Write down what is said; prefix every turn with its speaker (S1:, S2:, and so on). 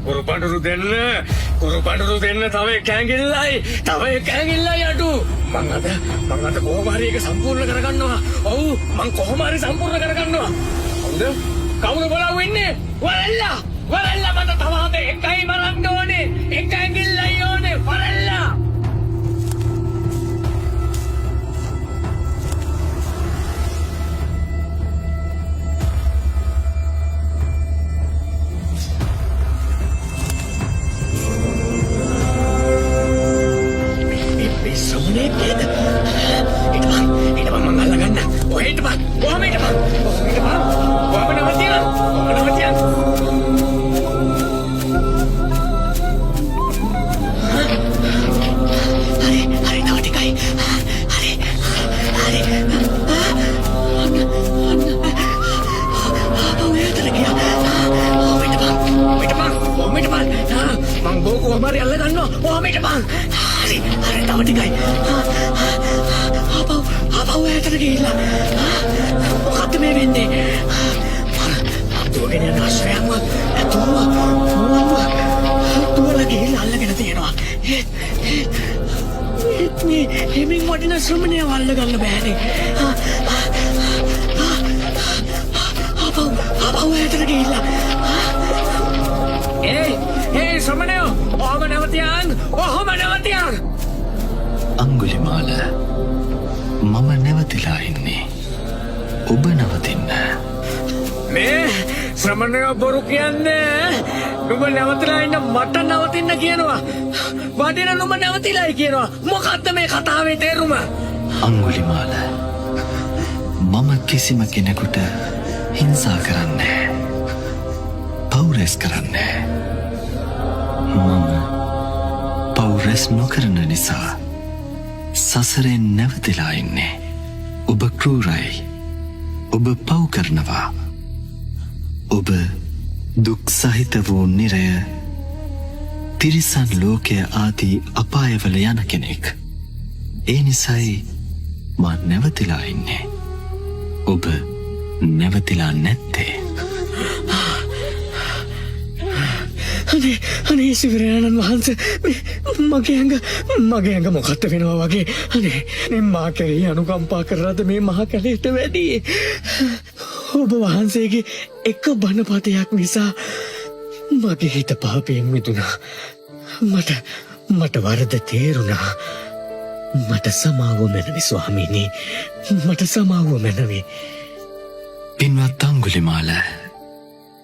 S1: කුරුපඬුරු දෙන්න තව කෑගිල්ලයි අඩු මං අද කොහොම හරි ඒක සම්පූර්ණ කරගන්නවා. ඔව් මං කොහොම හරි සම්පූර්ණ කරගන්නවා. කවුද බලව ඉන්නේ? වරල්ලා මට තව හද එකයි මරන්න ඕනේ. එක ඇඟිල්ලයි ඕනේ වරල්ලා. හෙමින් වටින ශ්‍රමණය වල්ල ගන්න බෑනේ. ආපහු ඈතට ගිහිල්ලා. ඒ ශ්‍රමණයෝ ඔහම නැවතියන්.
S2: අංගුලිමාල මම නැවතිලා ඉන්නේ. ඔබ නවතින්න.
S1: මේ ශ්‍රමණයෝ බොරු කියන්නේ නුඹ නැවතිලා ඉන්න මට නවතින්න කියනවා. වදින නුඹ නැවතිලායි කියනවා. මොකද්ද මේ කතාවේ තේරුම?
S2: අංගුලිමාල මම කිසිම කෙනෙකුට හිංසා කරන්නේ පවුරෙස් කරන්නේ. මම පවුරෙස් නොකරන නිසා සසරෙන් නැවතිලා ඉන්නේ. ඔබ ක්‍රූරයි. ඔබ පව් කරනවා. ඔබ දුක් සහිත වූ නිරය තිරිසන් ලෝකය ආදී අපායවල යන කෙනෙක්. ඒ නිසයි මා නැවතිලා ඉන්නේ. ඔබ නැවතිලා නැත්තේ.
S1: අනේ සිවරයාණන් වහන්සේ මගේ ඇඟ මොකක්ද වෙනවා වගේ. අනේ මා කෙරෙහි අනුකම්පා කරලාද මේ මහ කැලේට වැඩි. ඔබ වහන්සේගේ එක බණපදයක් නිසා මගේ හිත පාපයෙන් මිදුණා. මට වරද තේරුණා. මට සමාව මැනවි ස්වාමීනි. මට සමාව මැනවි.
S2: පින්වත් අංගුලිමාල